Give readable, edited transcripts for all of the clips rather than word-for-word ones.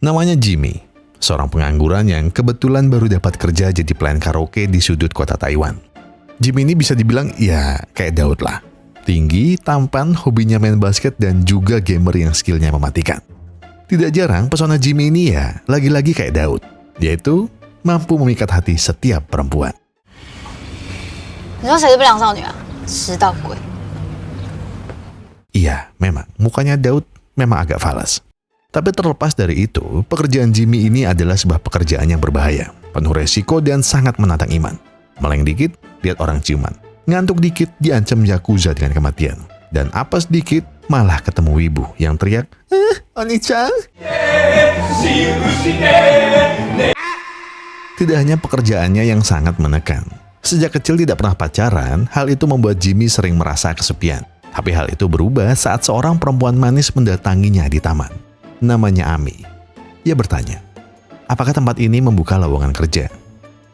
Namanya Jimmy, seorang pengangguran yang kebetulan baru dapat kerja jadi pelayan karaoke di sudut kota Taiwan. Jimmy ini bisa dibilang ya kayak Daud lah. Tinggi, tampan, hobinya main basket dan juga gamer yang skillnya mematikan. Tidak jarang pesona Jimmy ini ya lagi-lagi kayak Daud, yaitu mampu memikat hati setiap perempuan. 你说谁是不良少女啊？吃到鬼！ Iya, memang mukanya Daud memang agak falas. Tapi terlepas dari itu, pekerjaan Jimmy ini adalah sebuah pekerjaan yang berbahaya, penuh resiko dan sangat menantang iman. Meleng dikit, lihat orang ciuman. Ngantuk dikit, diancam Yakuza dengan kematian. Dan apes dikit, malah ketemu wibu yang teriak, Oni-chan! Tidak hanya pekerjaannya yang sangat menekan. Sejak kecil tidak pernah pacaran, hal itu membuat Jimmy sering merasa kesepian. Tapi hal itu berubah saat seorang perempuan manis mendatanginya di taman. Namanya Ami. Ia bertanya, apakah tempat ini membuka lowongan kerja?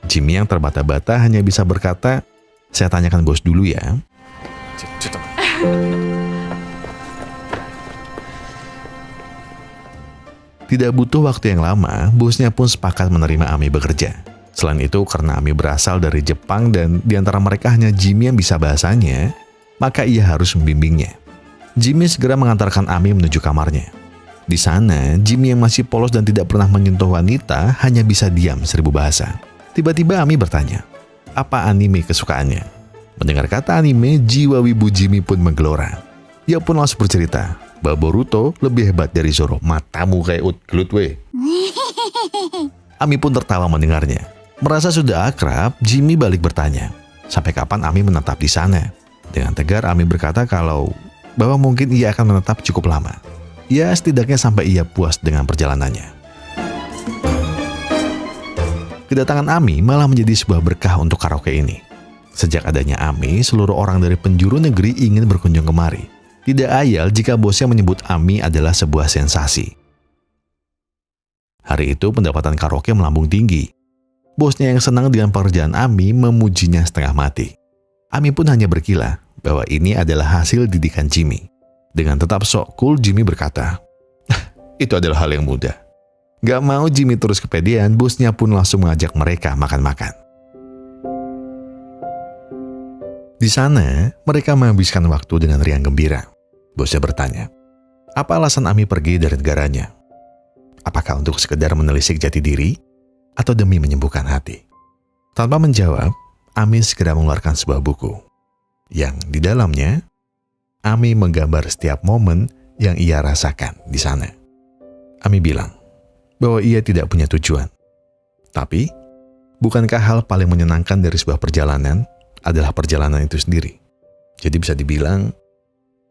Jimmy yang terbata-bata hanya bisa berkata, saya tanyakan bos dulu ya. Tidak butuh waktu yang lama, bosnya pun sepakat menerima Ami bekerja. Selain itu, karena Ami berasal dari Jepang dan diantara mereka hanya Jimmy yang bisa bahasanya, maka ia harus membimbingnya. Jimmy segera mengantarkan Ami menuju kamarnya. Di sana, Jimmy yang masih polos dan tidak pernah menyentuh wanita hanya bisa diam 1000 bahasa. Tiba-tiba Ami bertanya, apa anime kesukaannya? Mendengar kata anime, jiwa wibu Jimmy pun menggelora. Ia pun langsung bercerita, bahwa Boruto lebih hebat dari Zoro. Matamu kayak gelut weh. Ami pun tertawa mendengarnya. Merasa sudah akrab, Jimmy balik bertanya, sampai kapan Ami menetap di sana? Dengan tegar, Ami berkata bahwa mungkin ia akan menetap cukup lama. Ya, setidaknya sampai ia puas dengan perjalanannya. Kedatangan Ami malah menjadi sebuah berkah untuk karaoke ini. Sejak adanya Ami, seluruh orang dari penjuru negeri ingin berkunjung kemari. Tidak ayal jika bosnya menyebut Ami adalah sebuah sensasi. Hari itu pendapatan karaoke melambung tinggi. Bosnya yang senang dengan pekerjaan Ami memujinya setengah mati. Ami pun hanya berkilah bahwa ini adalah hasil didikan Jimmy. Dengan tetap sok cool, Jimmy berkata, itu adalah hal yang mudah. Gak mau Jimmy terus kepedean, bosnya pun langsung mengajak mereka makan-makan. Di sana, mereka menghabiskan waktu dengan riang gembira. Bosnya bertanya, apa alasan Ami pergi dari negaranya? Apakah untuk sekedar menelisik jati diri? Atau demi menyembuhkan hati? Tanpa menjawab, Ami segera mengeluarkan sebuah buku. Yang di dalamnya, Ami menggambar setiap momen yang ia rasakan di sana. Ami bilang bahwa ia tidak punya tujuan. Tapi, bukankah hal paling menyenangkan dari sebuah perjalanan adalah perjalanan itu sendiri? Jadi bisa dibilang,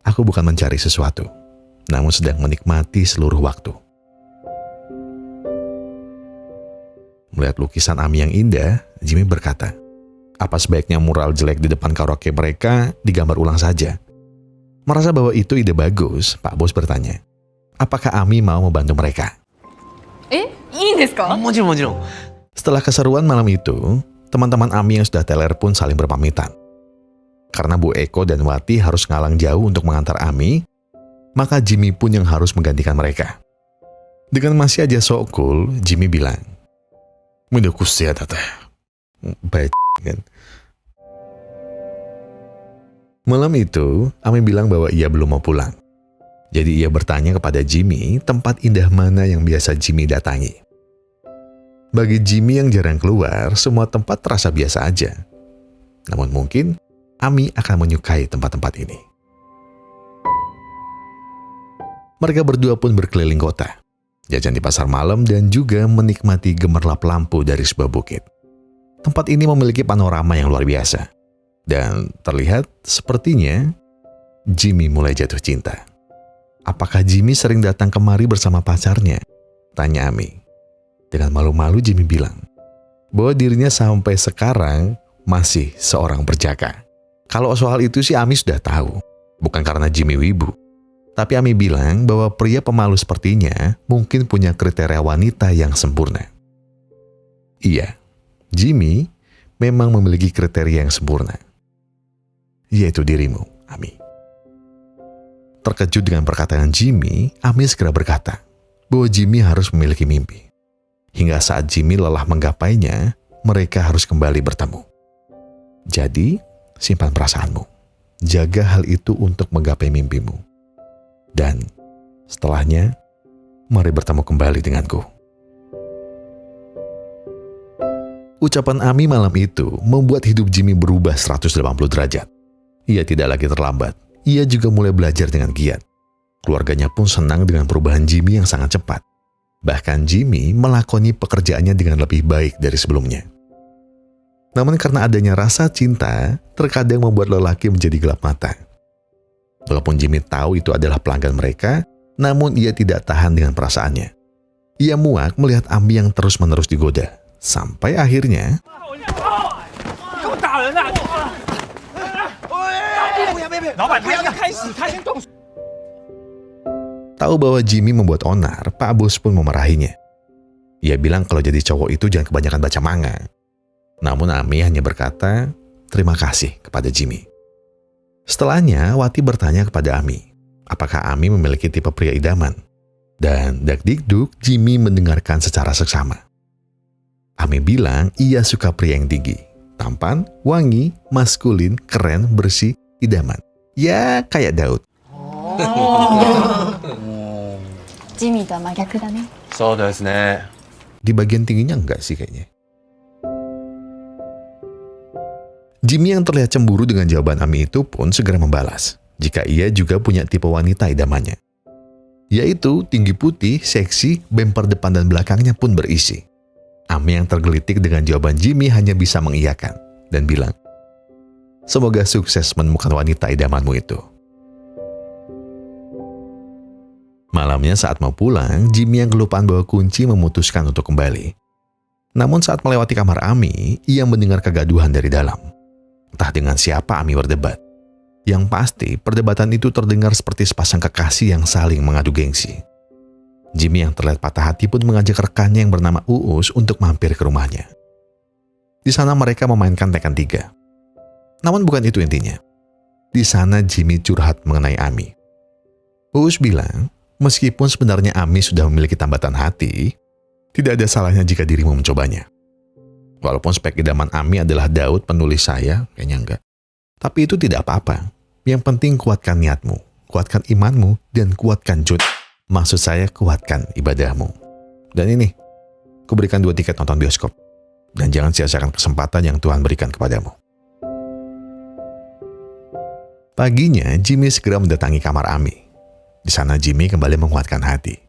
aku bukan mencari sesuatu, namun sedang menikmati seluruh waktu. Melihat lukisan Ami yang indah, Jimmy berkata, apa sebaiknya mural jelek di depan karaoke mereka digambar ulang saja? Merasa bahwa itu ide bagus, Pak Bos bertanya, apakah Ami mau membantu mereka? Setelah keseruan malam itu, teman-teman Ami yang sudah teler pun saling berpamitan. Karena Bu Eko dan Wati harus ngalang jauh untuk mengantar Ami, maka Jimmy pun yang harus menggantikan mereka. Dengan masih aja sok cool, Jimmy bilang, "Mudakusia tata." Baik kan. Malam itu, Ami bilang bahwa ia belum mau pulang. Jadi ia bertanya kepada Jimmy tempat indah mana yang biasa Jimmy datangi. Bagi Jimmy yang jarang keluar, semua tempat terasa biasa aja. Namun mungkin Ami akan menyukai tempat-tempat ini. Mereka berdua pun berkeliling kota, jajan di pasar malam dan juga menikmati gemerlap lampu dari sebuah bukit. Tempat ini memiliki panorama yang luar biasa. Dan terlihat sepertinya Jimmy mulai jatuh cinta. Apakah Jimmy sering datang kemari bersama pacarnya? Tanya Ami. Dengan malu-malu Jimmy bilang bahwa dirinya sampai sekarang masih seorang perjaka. Kalau soal itu sih Ami sudah tahu. Bukan karena Jimmy wibu. Tapi Ami bilang bahwa pria pemalu sepertinya mungkin punya kriteria wanita yang sempurna. Iya, Jimmy memang memiliki kriteria yang sempurna. Yaitu dirimu, Ami. Terkejut dengan perkataan Jimmy, Ami segera berkata bahwa Jimmy harus memiliki mimpi. Hingga saat Jimmy lelah menggapainya, mereka harus kembali bertemu. Jadi, simpan perasaanmu. Jaga hal itu untuk menggapai mimpimu. Dan setelahnya, mari bertemu kembali denganku. Ucapan Ami malam itu membuat hidup Jimmy berubah 180 derajat. Ia tidak lagi terlambat. Ia juga mulai belajar dengan giat. Keluarganya pun senang dengan perubahan Jimmy yang sangat cepat. Bahkan Jimmy melakoni pekerjaannya dengan lebih baik dari sebelumnya. Namun karena adanya rasa cinta, terkadang membuat lelaki menjadi gelap mata. Walaupun Jimmy tahu itu adalah pelanggan mereka, namun ia tidak tahan dengan perasaannya. Ia muak melihat Ami yang terus-menerus digoda. Sampai akhirnya, tahu bahwa Jimmy membuat onar, Pak Bos pun memarahinya. Ia bilang kalau jadi cowok itu jangan kebanyakan baca manga. Namun Ami hanya berkata, terima kasih kepada Jimmy. Setelahnya, Wati bertanya kepada Ami, apakah Ami memiliki tipe pria idaman? Dan dak-dikduk, Jimmy mendengarkan secara seksama. Ami bilang ia suka pria yang tinggi, tampan, wangi, maskulin, keren, bersih, idaman. Ya, kayak Daud. ジミーとは真逆だね。そうですね。 Di bagian tingginya enggak sih kayaknya. Jimmy yang terlihat cemburu dengan jawaban Ami itu pun segera membalas, jika ia juga punya tipe wanita idamannya. Yaitu tinggi putih, seksi, bemper depan dan belakangnya pun berisi. Ami yang tergelitik dengan jawaban Jimmy hanya bisa mengiyakan dan bilang, semoga sukses menemukan wanita idamanmu itu. Malamnya saat mau pulang, Jimmy yang kelupaan bawa kunci memutuskan untuk kembali. Namun saat melewati kamar Ami, ia mendengar kegaduhan dari dalam. Entah dengan siapa Ami berdebat. Yang pasti, perdebatan itu terdengar seperti sepasang kekasih yang saling mengadu gengsi. Jimmy yang terlihat patah hati pun mengajak rekannya yang bernama Uus untuk mampir ke rumahnya. Di sana mereka memainkan Tekken 3. Namun bukan itu intinya. Di sana Jimmy curhat mengenai Ami. Uus bilang, meskipun sebenarnya Ami sudah memiliki tambatan hati, tidak ada salahnya jika dirimu mencobanya. Walaupun spek idaman Ami adalah Daud penulis saya, kayaknya enggak. Tapi itu tidak apa-apa. Yang penting kuatkan niatmu, kuatkan imanmu, dan kuatkan maksud saya kuatkan ibadahmu. Dan ini, kuberikan 2 tiket nonton bioskop. Dan jangan sia-siakan kesempatan yang Tuhan berikan kepadamu. Paginya, Jimmy segera mendatangi kamar Ami. Di sana Jimmy kembali menguatkan hati.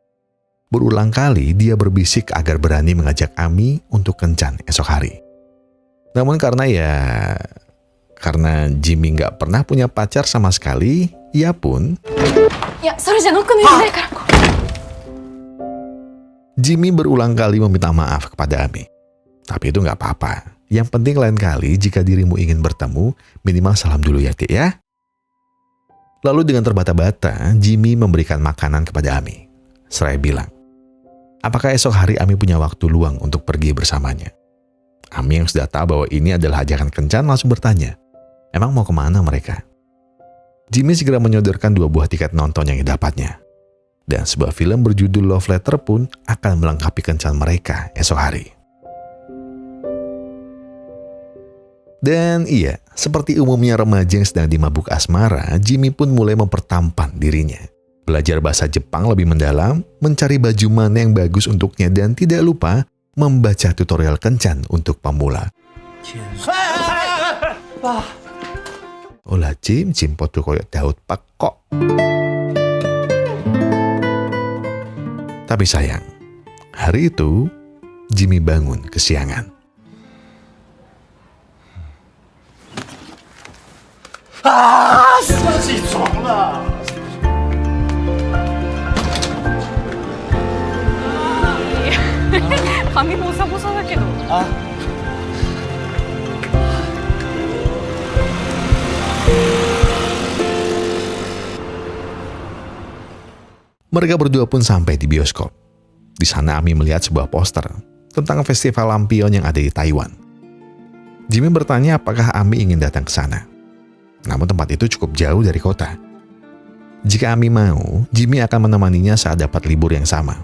Berulang kali dia berbisik agar berani mengajak Ami untuk kencan esok hari. Namun karena Jimmy nggak pernah punya pacar sama sekali, ia pun... Ya, それじゃノックの意味ないから。 Jimmy berulang kali meminta maaf kepada Ami. Tapi itu nggak apa-apa. Yang penting lain kali jika dirimu ingin bertemu, minimal salam dulu ya, Tik ya. Lalu dengan terbata-bata, Jimmy memberikan makanan kepada Ami. Seraya bilang, apakah esok hari Ami punya waktu luang untuk pergi bersamanya? Ami yang sudah tahu bahwa ini adalah ajakan kencan langsung bertanya, emang mau kemana mereka? Jimmy segera menyodorkan 2 buah tiket nonton yang didapatnya. Dan sebuah film berjudul Love Letter pun akan melengkapi kencan mereka esok hari. Dan iya, seperti umumnya remaja yang sedang dimabuk asmara, Jimmy pun mulai mempertampan dirinya. Belajar bahasa Jepang lebih mendalam, mencari baju mana yang bagus untuknya, dan tidak lupa membaca tutorial kencan untuk pemula. Olah Jim podo koyok Daud Pak kok. Tapi sayang, hari itu Jimmy bangun kesiangan. Kami bosa-bosaだけど。Mereka berdua pun sampai di bioskop. Di sana Ami melihat sebuah poster tentang festival lampion yang ada di Taiwan. Jimmy bertanya apakah Ami ingin datang ke sana. Namun tempat itu cukup jauh dari kota. Jika Ami mau, Jimmy akan menemaninya saat dapat libur yang sama.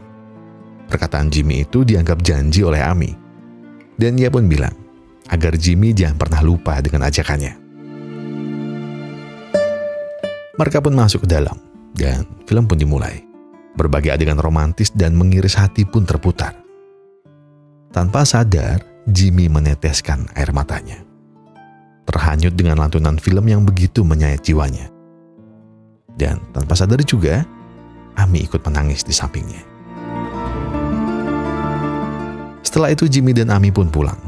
Perkataan Jimmy itu dianggap janji oleh Ami. Dan ia pun bilang agar Jimmy jangan pernah lupa dengan ajakannya. Mereka pun masuk ke dalam dan film pun dimulai. Berbagai adegan romantis dan mengiris hati pun terputar. Tanpa sadar, Jimmy meneteskan air matanya. Terhanyut dengan lantunan film yang begitu menyayat jiwanya. Dan tanpa sadar juga, Ami ikut menangis di sampingnya. Setelah itu Jimmy dan Ami pun pulang.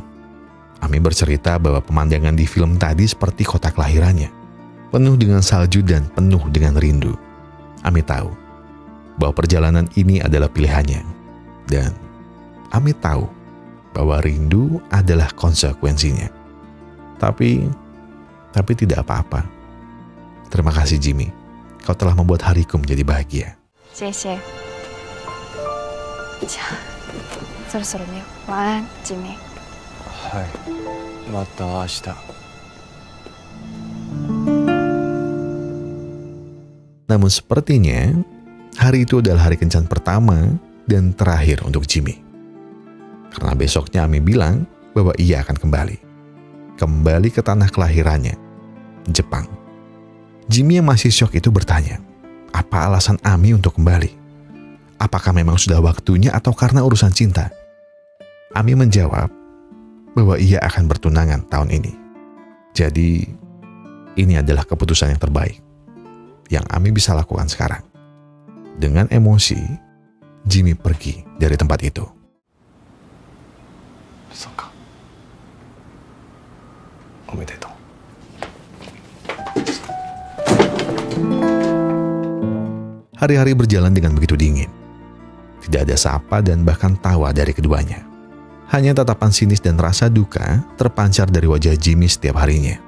Ami bercerita bahwa pemandangan di film tadi seperti kota kelahirannya, penuh dengan salju dan penuh dengan rindu. Ami tahu bahwa perjalanan ini adalah pilihannya. Dan Ami tahu bahwa rindu adalah konsekuensinya. Tapi tidak apa-apa. Terima kasih Jimmy. Kau telah membuat hariku menjadi bahagia. 谢谢。じゃあ、そろそろ寝よう。晚安、ジミー。はい。また明日。Namun sepertinya hari itu adalah hari kencan pertama dan terakhir untuk Jimmy. Karena besoknya Ami bilang bahwa ia akan kembali ke tanah kelahirannya, Jepang. Jimmy yang masih syok itu bertanya, apa alasan Ami untuk kembali? Apakah memang sudah waktunya atau karena urusan cinta? Ami menjawab bahwa ia akan bertunangan tahun ini. Jadi, ini adalah keputusan yang terbaik yang Ami bisa lakukan sekarang. Dengan emosi, Jimmy pergi dari tempat itu. そうか。おめでとう。 Hari-hari berjalan dengan begitu dingin. Tidak ada sapa dan bahkan tawa dari keduanya. Hanya tatapan sinis dan rasa duka terpancar dari wajah Jimmy setiap harinya.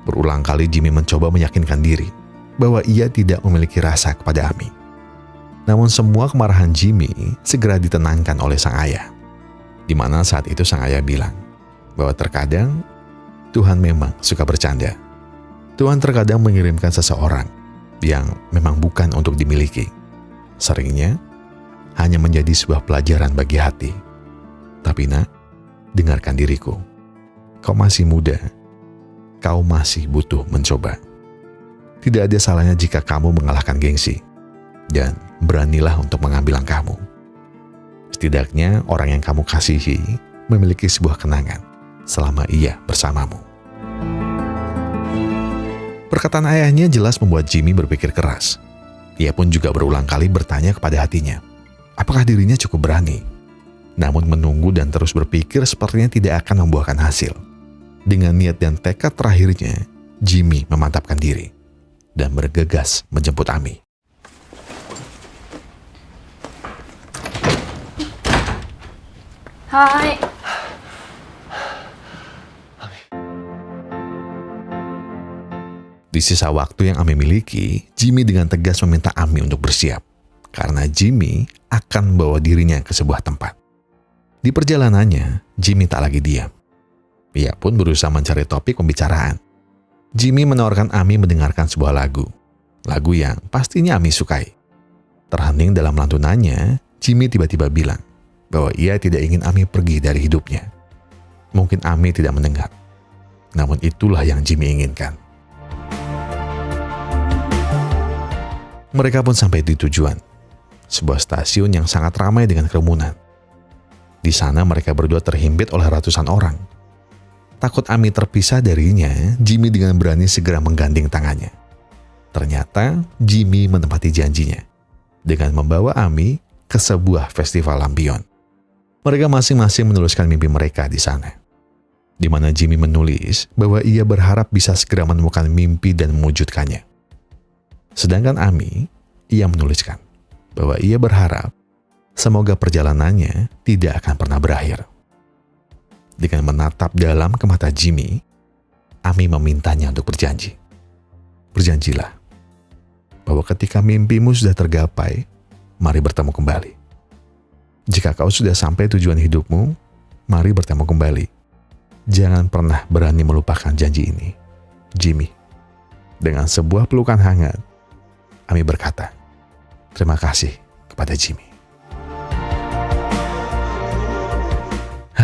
Berulang kali Jimmy mencoba meyakinkan diri bahwa ia tidak memiliki rasa kepada Ami. Namun semua kemarahan Jimmy segera ditenangkan oleh sang ayah. Di mana saat itu sang ayah bilang bahwa terkadang Tuhan memang suka bercanda. Tuhan terkadang mengirimkan seseorang yang memang bukan untuk dimiliki. Seringnya hanya menjadi sebuah pelajaran bagi hati. Tapi nak, dengarkan diriku. Kau masih muda. Kau masih butuh mencoba. Tidak ada salahnya jika kamu mengalahkan gengsi. Dan beranilah untuk mengambil langkahmu. Setidaknya orang yang kamu kasihi memiliki sebuah kenangan selama ia bersamamu. Perkataan ayahnya jelas membuat Jimmy berpikir keras. Ia pun juga berulang kali bertanya kepada hatinya, apakah dirinya cukup berani? Namun menunggu dan terus berpikir sepertinya tidak akan membuahkan hasil. Dengan niat dan tekad terakhirnya, Jimmy memantapkan diri dan bergegas menjemput Ami. Hai. Di sisa waktu yang Ami miliki, Jimmy dengan tegas meminta Ami untuk bersiap. Karena Jimmy akan membawa dirinya ke sebuah tempat. Di perjalanannya, Jimmy tak lagi diam. Ia pun berusaha mencari topik pembicaraan. Jimmy menawarkan Ami mendengarkan sebuah lagu. Lagu yang pastinya Ami sukai. Terhening dalam lantunannya, Jimmy tiba-tiba bilang bahwa ia tidak ingin Ami pergi dari hidupnya. Mungkin Ami tidak mendengar. Namun itulah yang Jimmy inginkan. Mereka pun sampai di tujuan, sebuah stasiun yang sangat ramai dengan kerumunan. Di sana mereka berdua terhimpit oleh ratusan orang. Takut Ami terpisah darinya, Jimmy dengan berani segera menggandeng tangannya. Ternyata Jimmy menepati janjinya dengan membawa Ami ke sebuah festival lampion. Mereka masing-masing menuliskan mimpi mereka di sana. Di mana Jimmy menulis bahwa ia berharap bisa segera menemukan mimpi dan mewujudkannya. Sedangkan Ami, ia menuliskan bahwa ia berharap semoga perjalanannya tidak akan pernah berakhir. Dengan menatap dalam ke mata Jimmy, Ami memintanya untuk berjanji. Berjanjilah bahwa ketika mimpimu sudah tergapai, mari bertemu kembali. Jika kau sudah sampai tujuan hidupmu, mari bertemu kembali. Jangan pernah berani melupakan janji ini, Jimmy. Dengan sebuah pelukan hangat, Ami berkata, terima kasih kepada Jimmy.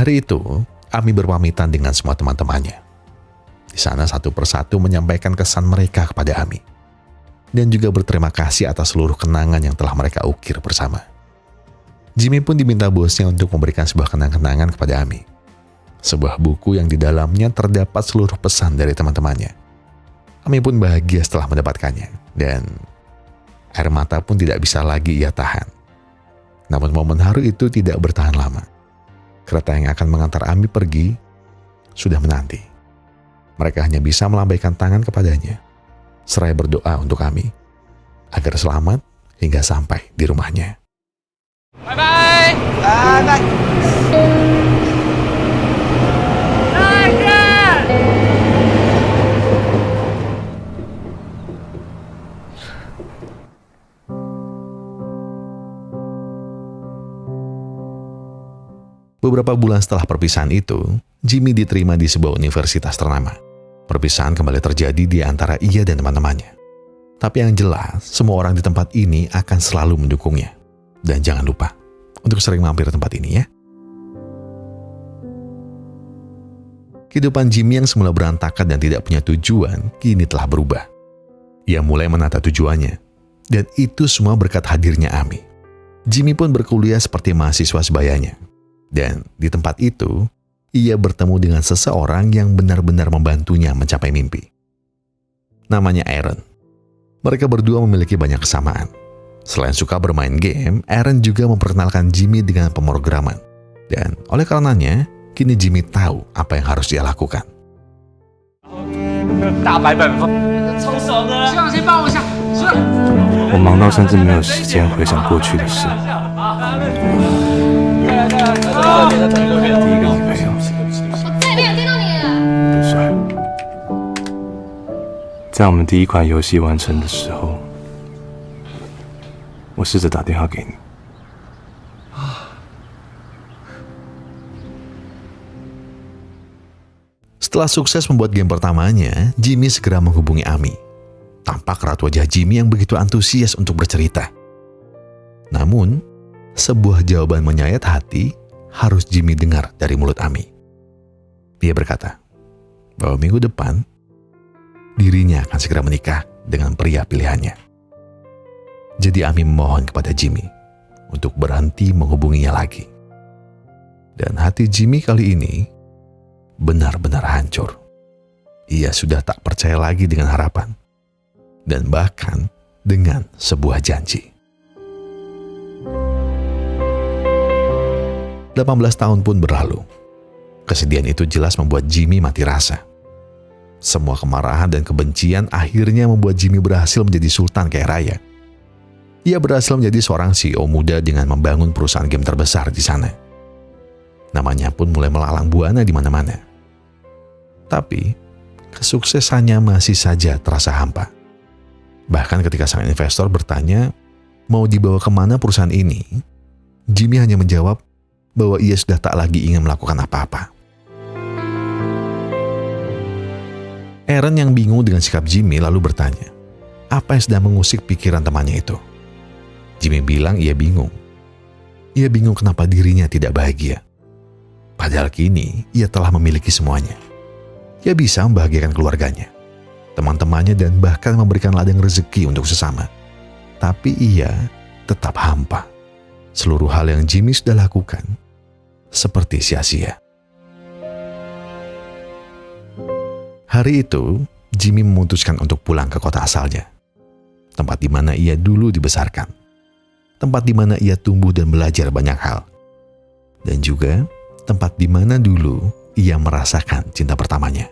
Hari itu, Ami berpamitan dengan semua teman-temannya. Di sana satu persatu menyampaikan kesan mereka kepada Ami. Dan juga berterima kasih atas seluruh kenangan yang telah mereka ukir bersama. Jimmy pun diminta bosnya untuk memberikan sebuah kenang-kenangan kepada Ami. Sebuah buku yang di dalamnya terdapat seluruh pesan dari teman-temannya. Ami pun bahagia setelah mendapatkannya. Dan air mata pun tidak bisa lagi ia tahan. Namun momen haru itu tidak bertahan lama. Kereta yang akan mengantar Ami pergi sudah menanti. Mereka hanya bisa melambaikan tangan kepadanya, seraya berdoa untuk Ami agar selamat hingga sampai di rumahnya. Bye-bye. Bye-bye. Beberapa bulan setelah perpisahan itu, Jimmy diterima di sebuah universitas ternama. Perpisahan kembali terjadi di antara ia dan teman-temannya. Tapi yang jelas, semua orang di tempat ini akan selalu mendukungnya. Dan jangan lupa untuk sering mampir ke tempat ini ya. Kehidupan Jimmy yang semula berantakan dan tidak punya tujuan, kini telah berubah. Ia mulai menata tujuannya. Dan itu semua berkat hadirnya Ami. Jimmy pun berkuliah seperti mahasiswa sebayanya. Dan di tempat itu, ia bertemu dengan seseorang yang benar-benar membantunya mencapai mimpi. Namanya Aaron. Mereka berdua memiliki banyak kesamaan. Selain suka bermain game, Aaron juga memperkenalkan Jimmy dengan pemrograman. Dan oleh karenanya, kini Jimmy tahu apa yang harus dia lakukan. 大白本风，超爽的。希望谁帮我一下？是。我忙到甚至没有时间回想过去的事。第一个女朋友，我再也没有见到你了。很帅。在我们第一款游戏完成的时候，我试着打电话给你。 Setelah sukses membuat game pertamanya, Jimmy segera menghubungi Ami. Tampak raut wajah Jimmy yang begitu antusias untuk bercerita. Namun, sebuah jawaban menyayat hati harus Jimmy dengar dari mulut Ami. Dia berkata bahwa minggu depan dirinya akan segera menikah dengan pria pilihannya. Jadi Ami memohon kepada Jimmy untuk berhenti menghubunginya lagi. Dan hati Jimmy kali ini benar-benar hancur. Ia sudah tak percaya lagi dengan harapan. Dan bahkan dengan sebuah janji. 18 tahun pun berlalu. Kesedihan itu jelas membuat Jimmy mati rasa. Semua kemarahan dan kebencian akhirnya membuat Jimmy berhasil menjadi sultan kaya raya. Ia berhasil menjadi seorang CEO muda dengan membangun perusahaan game terbesar di sana. Namanya pun mulai melalang buana di mana-mana. Tapi, kesuksesannya masih saja terasa hampa. Bahkan ketika sang investor bertanya mau dibawa kemana perusahaan ini, Jimmy hanya menjawab bahwa ia sudah tak lagi ingin melakukan apa-apa. Aaron yang bingung dengan sikap Jimmy lalu bertanya, apa yang sedang mengusik pikiran temannya itu? Jimmy bilang ia bingung. Ia bingung kenapa dirinya tidak bahagia. Padahal kini ia telah memiliki semuanya. Ia bisa membahagiakan keluarganya, teman-temannya, dan bahkan memberikan ladang rezeki untuk sesama. Tapi ia tetap hampa. Seluruh hal yang Jimmy sudah lakukan seperti sia-sia. Hari itu, Jimmy memutuskan untuk pulang ke kota asalnya. Tempat di mana ia dulu dibesarkan. Tempat di mana ia tumbuh dan belajar banyak hal. Dan juga tempat di mana dulu ia merasakan cinta pertamanya.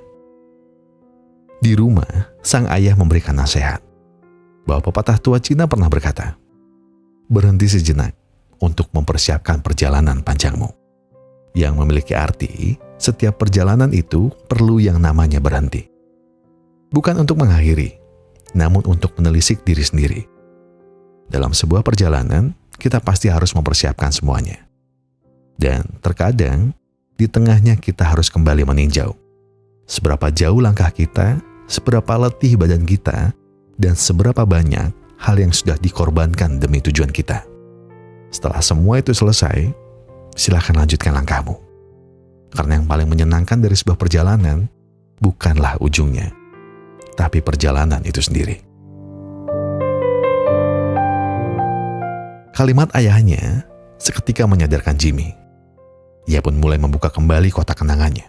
Di rumah, sang ayah memberikan nasihat bahwa pepatah tua Cina pernah berkata, berhenti sejenak untuk mempersiapkan perjalanan panjangmu. Yang memiliki arti, setiap perjalanan itu perlu yang namanya berhenti. Bukan untuk mengakhiri, namun untuk menelisik diri sendiri. Dalam sebuah perjalanan, kita pasti harus mempersiapkan semuanya. Dan terkadang, di tengahnya kita harus kembali meninjau. Seberapa jauh langkah kita, seberapa letih badan kita, dan seberapa banyak hal yang sudah dikorbankan demi tujuan kita. Setelah semua itu selesai, silakan lanjutkan langkahmu. Karena yang paling menyenangkan dari sebuah perjalanan bukanlah ujungnya, tapi perjalanan itu sendiri. Kalimat ayahnya seketika menyadarkan Jimmy. Ia pun mulai membuka kembali kotak kenangannya.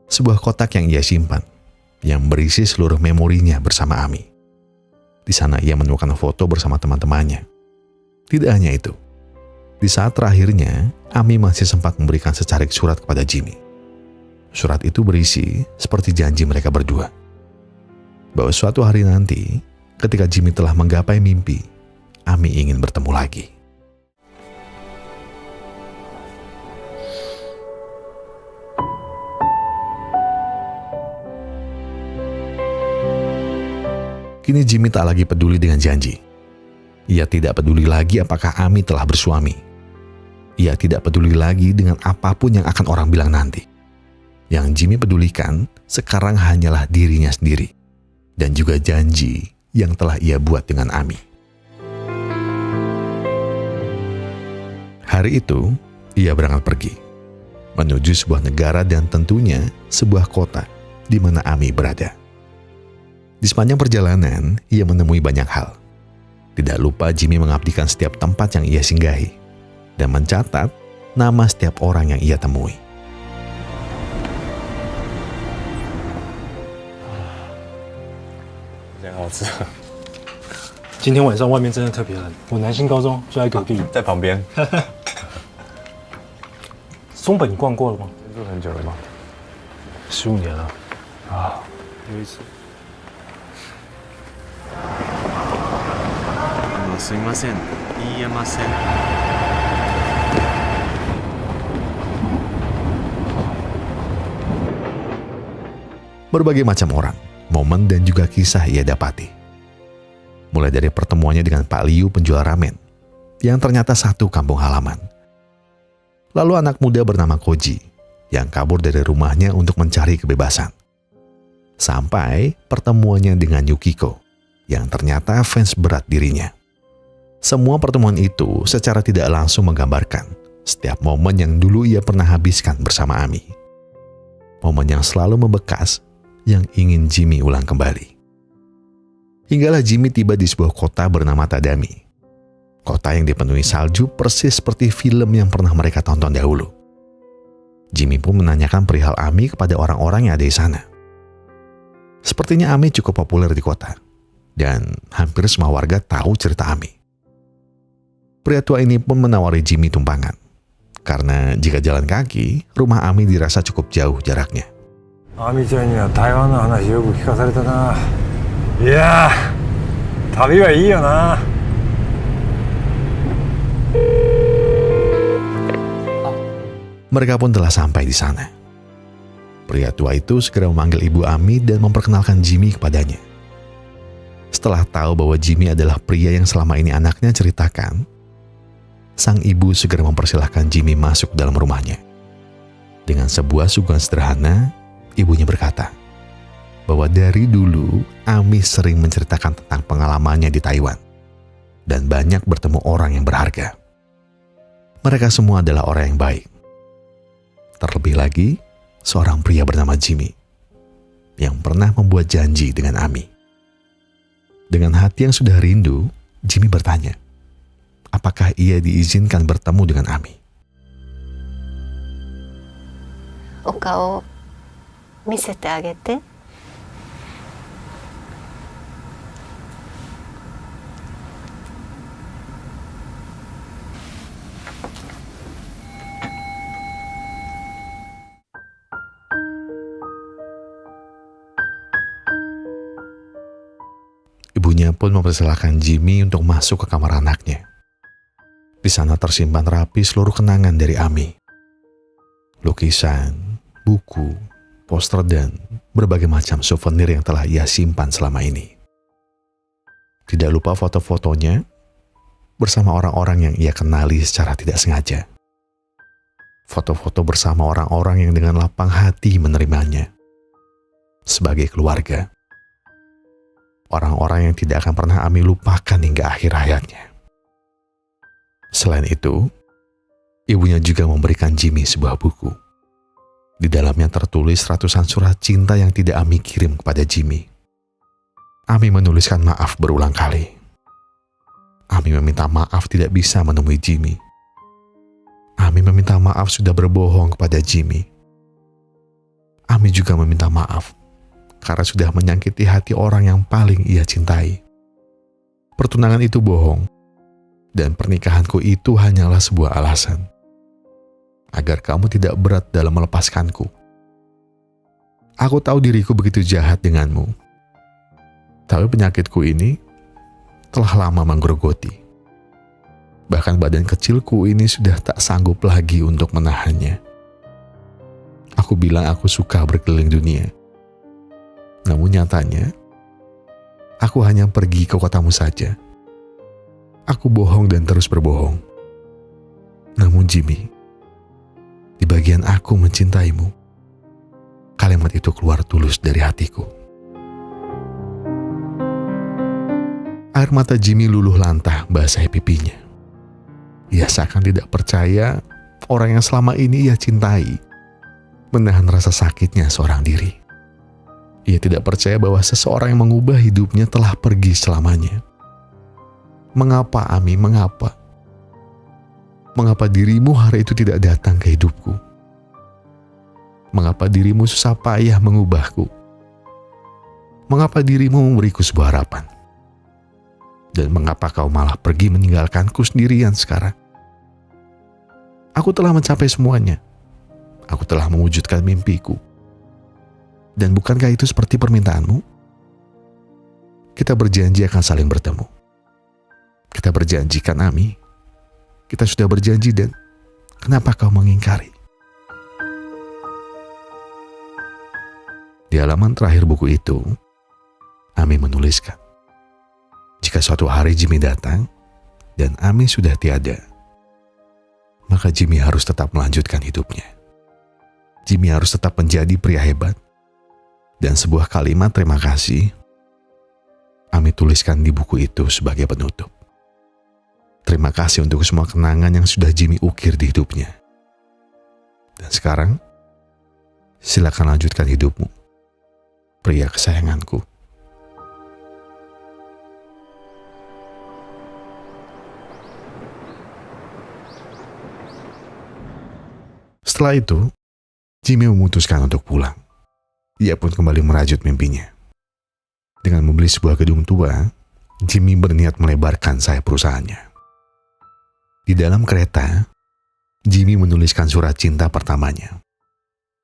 Sebuah kotak yang ia simpan, yang berisi seluruh memorinya bersama Ami. Di sana ia menemukan foto bersama teman-temannya. Tidak hanya itu, di saat terakhirnya, Ami masih sempat memberikan secarik surat kepada Jimmy. Surat itu berisi seperti janji mereka berdua, bahwa suatu hari nanti, ketika Jimmy telah menggapai mimpi, Ami ingin bertemu lagi. Kini Jimmy tak lagi peduli dengan janji. Ia tidak peduli lagi apakah Ami telah bersuami. Ia tidak peduli lagi dengan apapun yang akan orang bilang nanti. Yang Jimmy pedulikan sekarang hanyalah dirinya sendiri dan juga janji yang telah ia buat dengan Ami. Hari itu, ia berangkat pergi menuju sebuah negara dan tentunya sebuah kota di mana Ami berada. Di sepanjang perjalanan, ia menemui banyak hal. Tidak lupa Jimmy mengabdikan setiap tempat yang ia singgahi dan mencatat nama setiap orang yang ia temui.今天晚上外面真的特别冷，我南新高中就在隔壁，在旁边。松本你逛过了吗？住很久了吗15年了啊，有一次。すみません。言えません。 Berbagai macam orang, momen dan juga kisah ia dapati. Mulai dari pertemuannya dengan Pak Liu penjual ramen, yang ternyata satu kampung halaman. Lalu anak muda bernama Koji, yang kabur dari rumahnya untuk mencari kebebasan. Sampai pertemuannya dengan Yukiko, yang ternyata fans berat dirinya. Semua pertemuan itu secara tidak langsung menggambarkan setiap momen yang dulu ia pernah habiskan bersama Ami. Momen yang selalu membekas, yang ingin Jimmy ulang kembali. Hinggalah Jimmy tiba di sebuah kota bernama Tadami. Kota yang dipenuhi salju persis seperti film yang pernah mereka tonton dahulu. Jimmy pun menanyakan perihal Ami kepada orang-orang yang ada di sana. Sepertinya Ami cukup populer di kota, dan hampir semua warga tahu cerita Ami. Pria tua ini pun menawari Jimmy tumpangan, karena jika jalan kaki, rumah Ami dirasa cukup jauh jaraknya. 亜美ちゃんには台湾の話よく聞かされたな。いやー、旅はいいよな。Mereka pun telah sampai di sana. Pria tua itu segera memanggil ibu Ami dan memperkenalkan Jimmy kepadanya. Setelah tahu bahwa Jimmy adalah pria yang selama ini anaknya ceritakan, sang ibu segera mempersilahkan Jimmy masuk dalam rumahnya. Dengan sebuah suguhan sederhana, ibunya berkata bahwa dari dulu Ami sering menceritakan tentang pengalamannya di Taiwan dan banyak bertemu orang yang berharga. Mereka semua adalah orang yang baik. Terlebih lagi, seorang pria bernama Jimmy yang pernah membuat janji dengan Ami. Dengan hati yang sudah rindu, Jimmy bertanya, apakah ia diizinkan bertemu dengan Ami. お顔見せてあげて。Ibunya pun mempersilahkan Jimmy untuk masuk ke kamar anaknya. Di sana tersimpan rapi seluruh kenangan dari Ami. Lukisan, buku, poster, dan berbagai macam souvenir yang telah ia simpan selama ini. Tidak lupa foto-fotonya bersama orang-orang yang ia kenali secara tidak sengaja. Foto-foto bersama orang-orang yang dengan lapang hati menerimanya sebagai keluarga. Orang-orang yang tidak akan pernah Ami lupakan hingga akhir hayatnya. Selain itu, ibunya juga memberikan Jimmy sebuah buku Di dalamnya tertulis ratusan surat cinta yang tidak Ami kirim kepada Jimmy. Ami menuliskan maaf berulang kali. Ami meminta maaf tidak bisa menemui Jimmy. Ami meminta maaf sudah berbohong kepada Jimmy. Ami juga meminta maaf karena sudah menyakiti hati orang yang paling ia cintai. Pertunangan itu bohong, dan pernikahanku itu hanyalah sebuah alasan agar kamu tidak berat dalam melepaskanku. Aku tahu diriku begitu jahat denganmu, tapi penyakitku ini telah lama menggerogoti. Bahkan badan kecilku ini sudah tak sanggup lagi untuk menahannya. Aku bilang aku suka berkeliling dunia. Namun nyatanya, aku hanya pergi ke kotamu saja. Aku bohong dan terus berbohong. Namun Jimmy, di bagian aku mencintaimu. Kalimat itu keluar tulus dari hatiku. Air mata Jimmy luluh lantah basahi pipinya. Ia seakan tidak percaya orang yang selama ini ia cintai menahan rasa sakitnya seorang diri. Ia tidak percaya bahwa seseorang yang mengubah hidupnya telah pergi selamanya. Mengapa, Ami? Mengapa? Mengapa dirimu hari itu tidak datang ke hidupku? Mengapa dirimu susah payah mengubahku? Mengapa dirimu memberiku sebuah harapan? Dan mengapa kau malah pergi meninggalkanku sendirian sekarang? Aku telah mencapai semuanya. Aku telah mewujudkan mimpiku. Dan bukankah itu seperti permintaanmu? Kita berjanji akan saling bertemu. Kita berjanjikan, Ami. Kita sudah berjanji dan kenapa kau mengingkari? Di halaman terakhir buku itu, Ami menuliskan, jika suatu hari Jimmy datang dan Ami sudah tiada, maka Jimmy harus tetap melanjutkan hidupnya. Jimmy harus tetap menjadi pria hebat. Dan sebuah kalimat terima kasih, Ami tuliskan di buku itu sebagai penutup. Terima kasih untuk semua kenangan yang sudah Jimmy ukir di hidupnya. Dan sekarang, silakan lanjutkan hidupmu, pria kesayanganku. Setelah itu, Jimmy memutuskan untuk pulang. Ia pun kembali merajut mimpinya. Dengan membeli sebuah gedung tua, Jimmy berniat melebarkan sayap perusahaannya. Di dalam kereta, Jimmy menuliskan surat cinta pertamanya.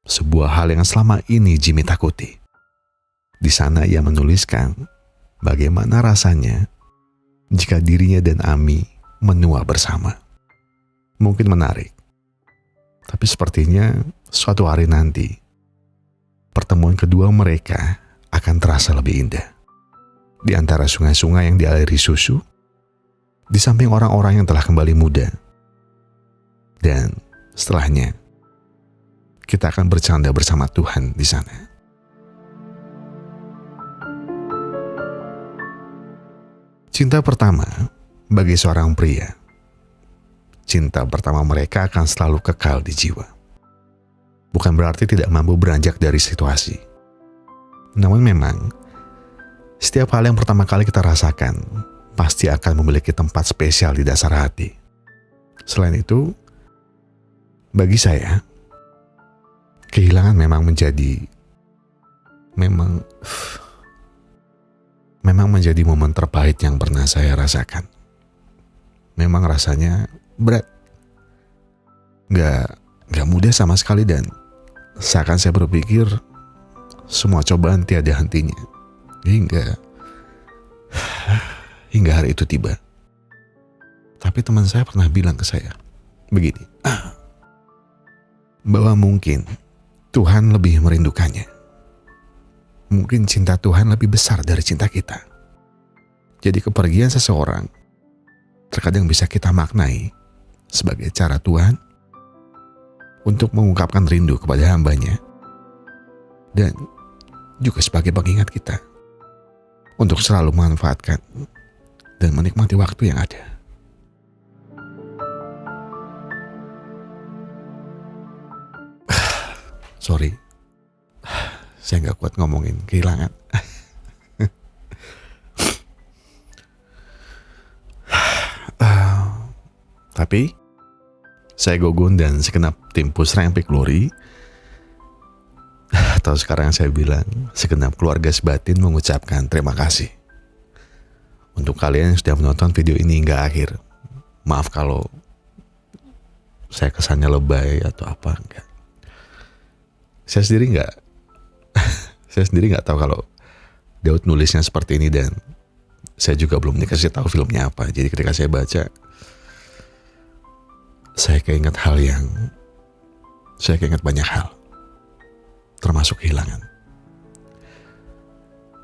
Sebuah hal yang selama ini Jimmy takuti. Di sana ia menuliskan bagaimana rasanya jika dirinya dan Ami menua bersama. Mungkin menarik, tapi sepertinya suatu hari nanti pertemuan kedua mereka akan terasa lebih indah. Di antara sungai-sungai yang dialiri susu, di samping orang-orang yang telah kembali muda. Dan setelahnya, kita akan bercanda bersama Tuhan di sana. Cinta pertama bagi seorang pria. Cinta pertama mereka akan selalu kekal di jiwa. Bukan berarti tidak mampu beranjak dari situasi. Namun memang, setiap hal yang pertama kali kita rasakan pasti akan memiliki tempat spesial di dasar hati. Selain itu, bagi saya, kehilangan memang menjadi momen terpahit yang pernah saya rasakan. Memang rasanya berat. Gak mudah sama sekali dan seakan saya berpikir semua cobaan tiada hentinya. Hingga hari itu tiba. Tapi teman saya pernah bilang ke saya begini, bahwa mungkin Tuhan lebih merindukannya. Mungkin cinta Tuhan lebih besar dari cinta kita. Jadi kepergian seseorang terkadang bisa kita maknai sebagai cara Tuhan untuk mengungkapkan rindu kepada hambanya, dan juga sebagai pengingat kita untuk selalu memanfaatkan dan menikmati waktu yang ada. Sorry, saya nggak kuat ngomongin kehilangan. Tapi saya Gogun dan segenap tim Pusreng Epic Glory, atau sekarang saya bilang segenap keluarga sebatin, mengucapkan terima kasih untuk kalian yang sudah menonton video ini hingga akhir. Maaf kalau saya kesannya lebay atau apa, enggak. Saya sendiri nggak tahu kalau Daud nulisnya seperti ini, dan saya juga belum dikasih tahu filmnya apa. Jadi ketika saya baca, saya keinget banyak hal, termasuk kehilangan.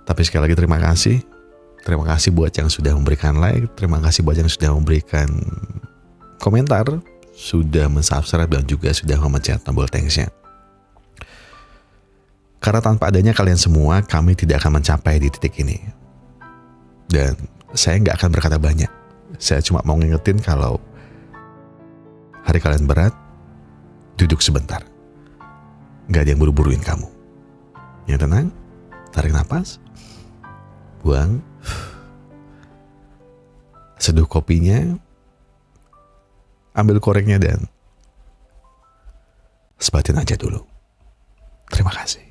Tapi sekali lagi terima kasih buat yang sudah memberikan like, terima kasih buat yang sudah memberikan komentar, sudah mensubscribe, dan juga sudah memencet tombol thanks-nya. Karena tanpa adanya kalian semua, kami tidak akan mencapai di titik ini. Dan saya nggak akan berkata banyak. Saya cuma mau ngingetin kalau hari kalian berat, duduk sebentar. Nggak ada yang buru-buruin kamu. Yang tenang, tarik napas, buang, seduh kopinya, ambil koreknya, dan sebatin aja dulu. Terima kasih.